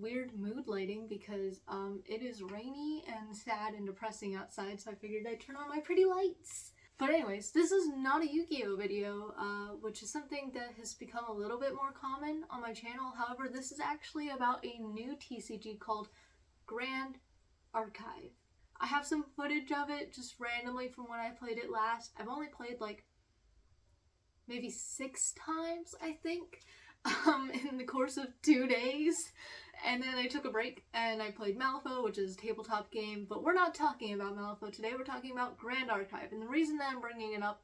weird mood lighting because it is rainy and sad and depressing outside, so I figured I'd turn on my pretty lights. But anyways, this is not a Yu-Gi-Oh video, which is something that has become a little bit more common on my channel. However, this is actually about a new TCG called Grand Archive. I have some footage of it just randomly from when I played it last. I've only played like maybe 6 times, I think, in the course of 2 days. And then I took a break and I played Malifaux, which is a tabletop game, but we're not talking about Malifaux today, we're talking about Grand Archive. And the reason that I'm bringing it up,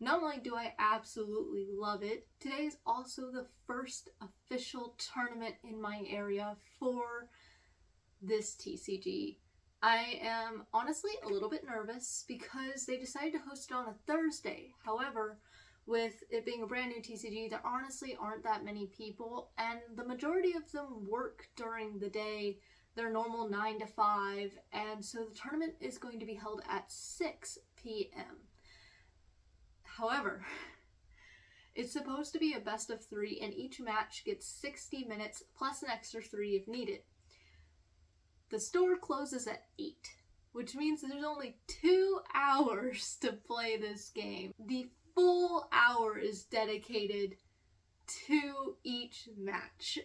not only do I absolutely love it, today is also the first official tournament in my area for this TCG. I am honestly a little bit nervous because they decided to host it on a Thursday. However, with it being a brand new TCG, there honestly aren't that many people, and the majority of them work during the day, their normal 9 to 5, and so the tournament is going to be held at 6 p.m. However, it's supposed to be a best of 3, and each match gets 60 minutes plus an extra 3 if needed. The store closes at 8, which means there's only 2 hours to play this game. The full hour is dedicated to each match.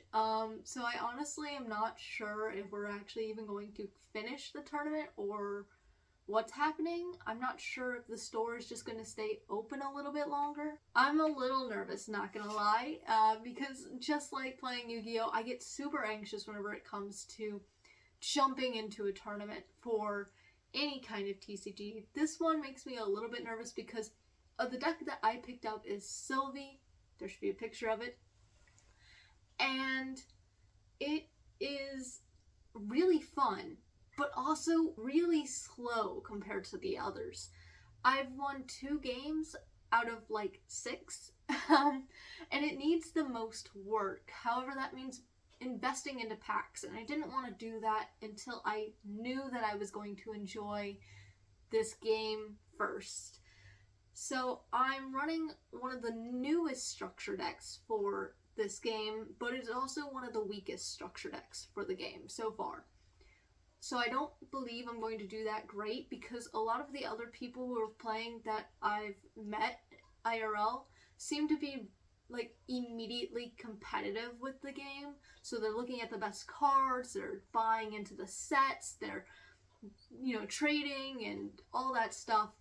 So I honestly am not sure if we're actually even going to finish the tournament or what's happening. I'm not sure if the store is just going to stay open a little bit longer. I'm a little nervous, not gonna lie, because just like playing Yu-Gi-Oh, I get super anxious whenever it comes to jumping into a tournament for any kind of TCG. This one makes me a little bit nervous because the deck that I picked up is Sylvie. There should be a picture of it. And it is really fun, but also really slow compared to the others. I've won 2 games out of like 6, and it needs the most work. However, that means investing into packs, and I didn't want to do that until I knew that I was going to enjoy this game first. So I'm running one of the newest structure decks for this game, but it's also one of the weakest structure decks for the game so far. So I don't believe I'm going to do that great because a lot of the other people who are playing that I've met IRL seem to be like immediately competitive with the game. So they're looking at the best cards, they're buying into the sets, they're, you know, trading and all that stuff.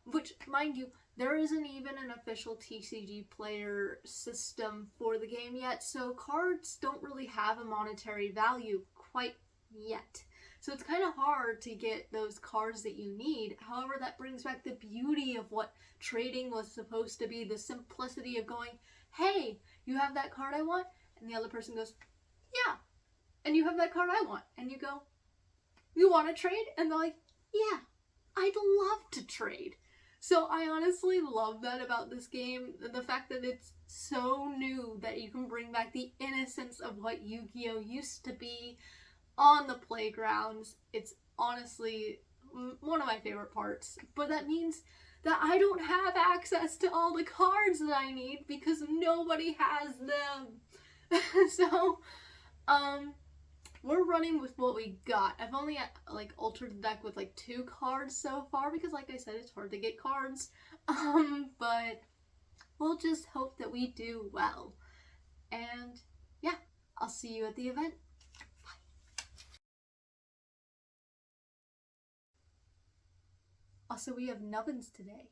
Which, mind you, there isn't even an official TCG player system for the game yet, so cards don't really have a monetary value quite yet. So it's kind of hard to get those cards that you need. However, that brings back the beauty of what trading was supposed to be, the simplicity of going, hey, you have that card I want? And the other person goes, yeah. And you have that card I want? And you go, you want to trade? And they're like, yeah, I'd love to trade. So I honestly love that about this game, the fact that it's so new that you can bring back the innocence of what Yu-Gi-Oh used to be on the playgrounds. It's honestly one of my favorite parts, but that means that I don't have access to all the cards that I need because nobody has them. So, we're running with what we got. I've only like altered the deck with like 2 cards so far because, like I said, it's hard to get cards. But we'll just hope that we do well. And yeah, I'll see you at the event. Bye. Also, we have nubbins today.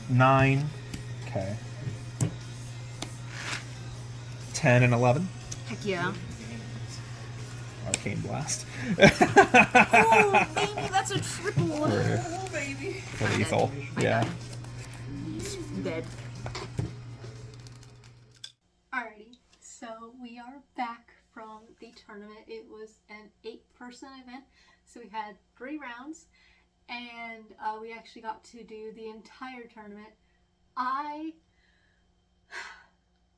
9. Okay. 10 and 11. Heck yeah. Arcane Blast. Oh, baby, that's a triple. Oh, baby. For lethal. Yeah. I'm dead. Alrighty, so we are back from the tournament. It was an 8-person event, so we had 3 rounds, and we actually got to do the entire tournament. I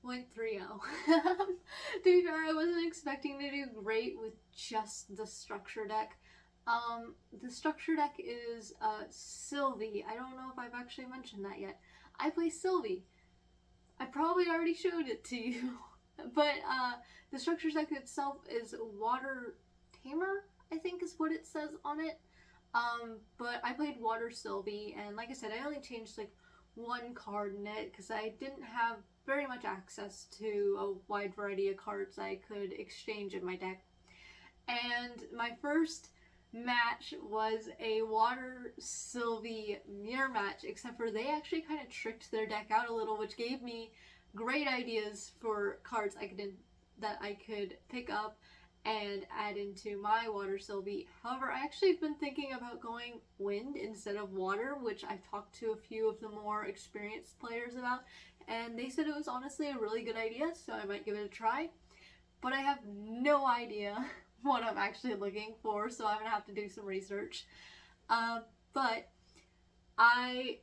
went 3-0. To be fair, I wasn't expecting to do great with just the structure deck. The structure deck is Sylvie. I don't know if I've actually mentioned that yet. I play Sylvie. I probably already showed it to you. But the structure deck itself is Water Tamer, I think is what it says on it. But I played Water Sylvie, and like I said, I only changed like 1 card in it because I didn't have very much access to a wide variety of cards I could exchange in my deck. And my first match was a Water Sylvie mirror match, except for they actually kind of tricked their deck out a little, which gave me great ideas for cards that I could pick up and add into my Water Sylvie. However, I actually have been thinking about going Wind instead of Water, which I've talked to a few of the more experienced players about, and they said it was honestly a really good idea, so I might give it a try. But I have no idea what I'm actually looking for, so I'm gonna have to do some research. But I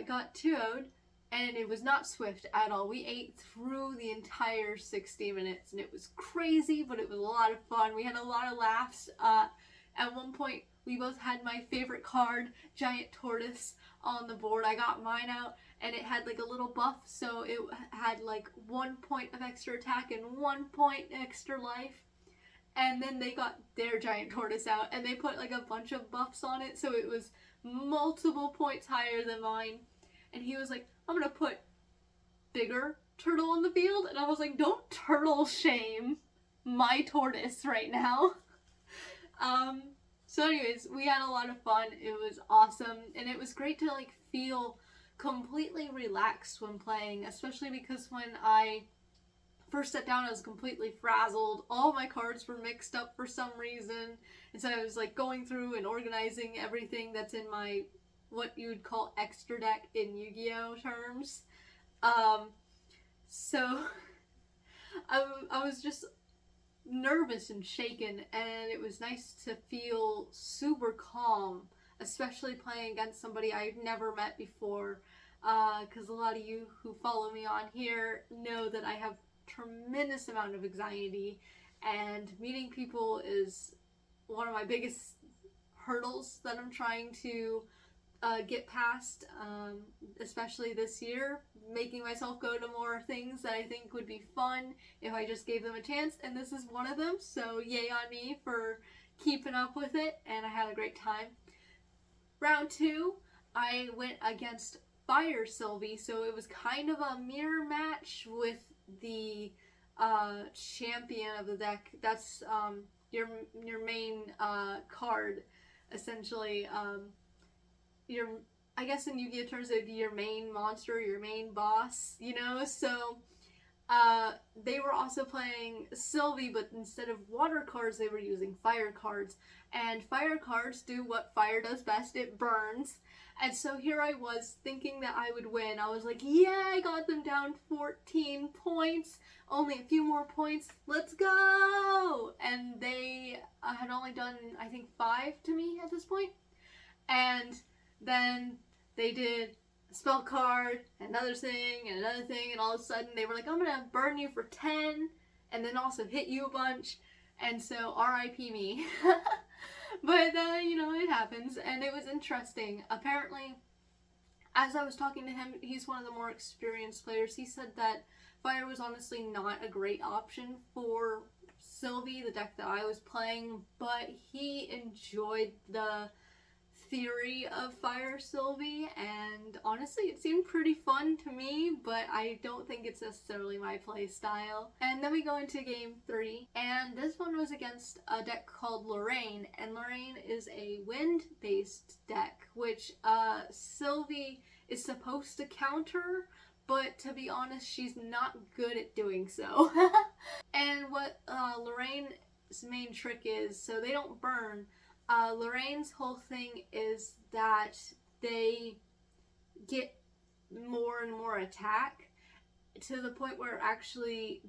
got 2-0'd, and it was not swift at all. We ate through the entire 60 minutes, and it was crazy, but it was a lot of fun. We had a lot of laughs. At one point, we both had my favorite card, Giant Tortoise, on the board. I got mine out, and it had like a little buff, so it had like 1 point of extra attack and 1 point extra life. And then they got their Giant Tortoise out, and they put like a bunch of buffs on it, so it was multiple points higher than mine. And he was like, I'm gonna put bigger turtle on the field, and I was like, don't turtle shame my tortoise right now. So anyways, we had a lot of fun. It was awesome, and it was great to like feel completely relaxed when playing, especially because when I first sat down, I was completely frazzled. All my cards were mixed up for some reason, and so I was like going through and organizing everything that's in my what you would call extra deck in Yu-Gi-Oh terms. So I was just nervous and shaken, and it was nice to feel super calm, especially playing against somebody I've never met before, because a lot of you who follow me on here know that I have tremendous amount of anxiety, and meeting people is one of my biggest hurdles that I'm trying to get past, especially this year, making myself go to more things that I think would be fun if I just gave them a chance, and this is one of them, so yay on me for keeping up with it, and I had a great time. Round 2, I went against Fire Sylvie, so it was kind of a mirror match with the champion of the deck. That's your main card, essentially. I guess in Yu-Gi-Oh terms it would be your main monster, your main boss, you know? So they were also playing Sylvie, but instead of water cards, they were using fire cards. And fire cards do what fire does best, it burns. And so here I was thinking that I would win. I was like, yeah, I got them down 14 points. Only a few more points. Let's go! And they had only done, I think, 5 to me at this point. And then they did a spell card, another thing, and another thing, and all of a sudden they were like, I'm gonna burn you for 10, and then also hit you a bunch, and so R.I.P. me. But, you know, it happens, and it was interesting. Apparently, as I was talking to him, he's one of the more experienced players. He said that Fire was honestly not a great option for Sylvie, the deck that I was playing, but he enjoyed the theory of Fire Sylvie, and honestly it seemed pretty fun to me, but I don't think it's necessarily my play style. And then we go into game 3, and this one was against a deck called Lorraine, and Lorraine is a wind-based deck, which Sylvie is supposed to counter, but to be honest, she's not good at doing so. And what Lorraine's main trick is, so they don't burn. Lorraine's whole thing is that they get more and more attack to the point where actually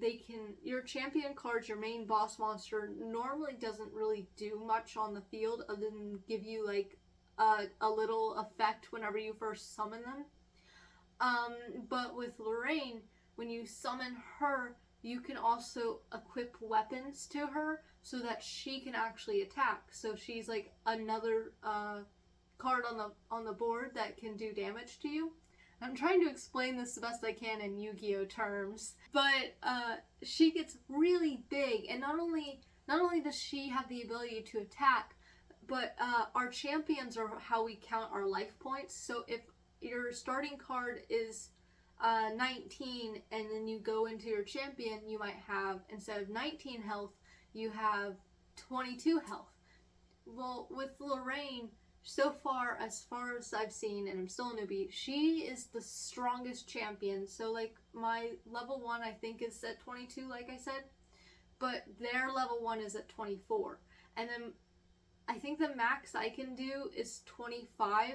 your champion cards, your main boss monster, normally doesn't really do much on the field other than give you like a little effect whenever you first summon them. But with Lorraine, when you summon her, you can also equip weapons to her so that she can actually attack. So she's like another card on the board that can do damage to you. I'm trying to explain this the best I can in Yu-Gi-Oh terms, but she gets really big, and not only does she have the ability to attack, but our champions are how we count our life points. So if your starting card is 19 and then you go into your champion, you might have, instead of 19 health, you have 22 health. Well, with Lorraine, so far as I've seen, and I'm still a newbie, she is the strongest champion. So like my level 1 I think is at 22, like I said, but their level 1 is at 24. And then I think the max I can do is 25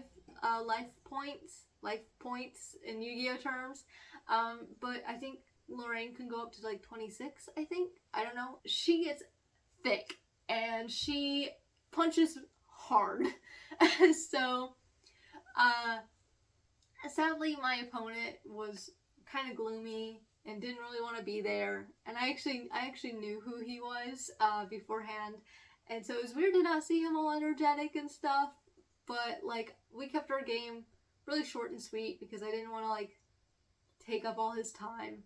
life points in Yu-Gi-Oh terms. But I think Lorraine can go up to like 26, I think. I don't know. She gets thick and she punches hard. So, sadly my opponent was kind of gloomy and didn't really want to be there. And I actually knew who he was beforehand. And so it was weird to not see him all energetic and stuff. But like, we kept our game really short and sweet because I didn't want to like take up all his time.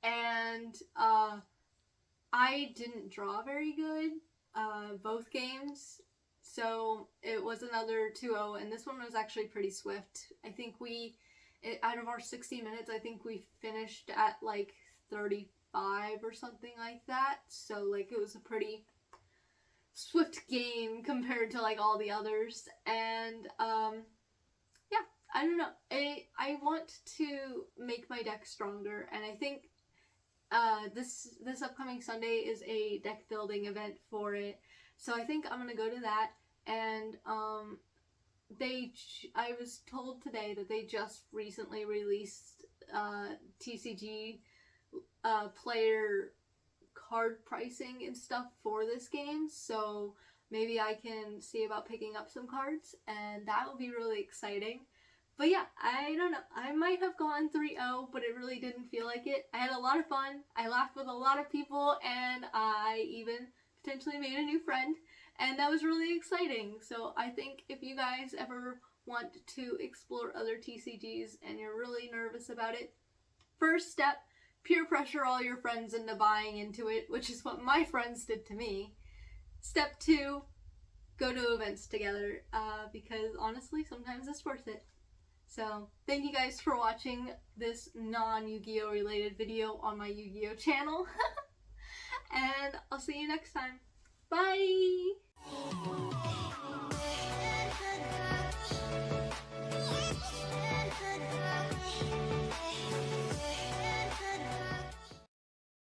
And I didn't draw very good both games, so it was another 2-0, and this one was actually pretty swift. I think out of our 60 minutes, I think we finished at like 35 or something like that. So like, it was a pretty swift game compared to like all the others. And yeah, I don't know. I want to make my deck stronger, and I think this upcoming Sunday is a deck building event for it. So I think I'm gonna go to that. And I was told today that they just recently released TCG player card pricing and stuff for this game. So maybe I can see about picking up some cards, and that will be really exciting. But yeah, I don't know. I might have gone 3-0, but it really didn't feel like it. I had a lot of fun. I laughed with a lot of people, and I even potentially made a new friend. And that was really exciting. So I think if you guys ever want to explore other TCGs and you're really nervous about it, first step, peer pressure all your friends into buying into it, which is what my friends did to me. Step 2, go to events together, because honestly, sometimes it's worth it. So, thank you guys for watching this non-Yu-Gi-Oh related video on my Yu-Gi-Oh channel. And I'll see you next time. Bye!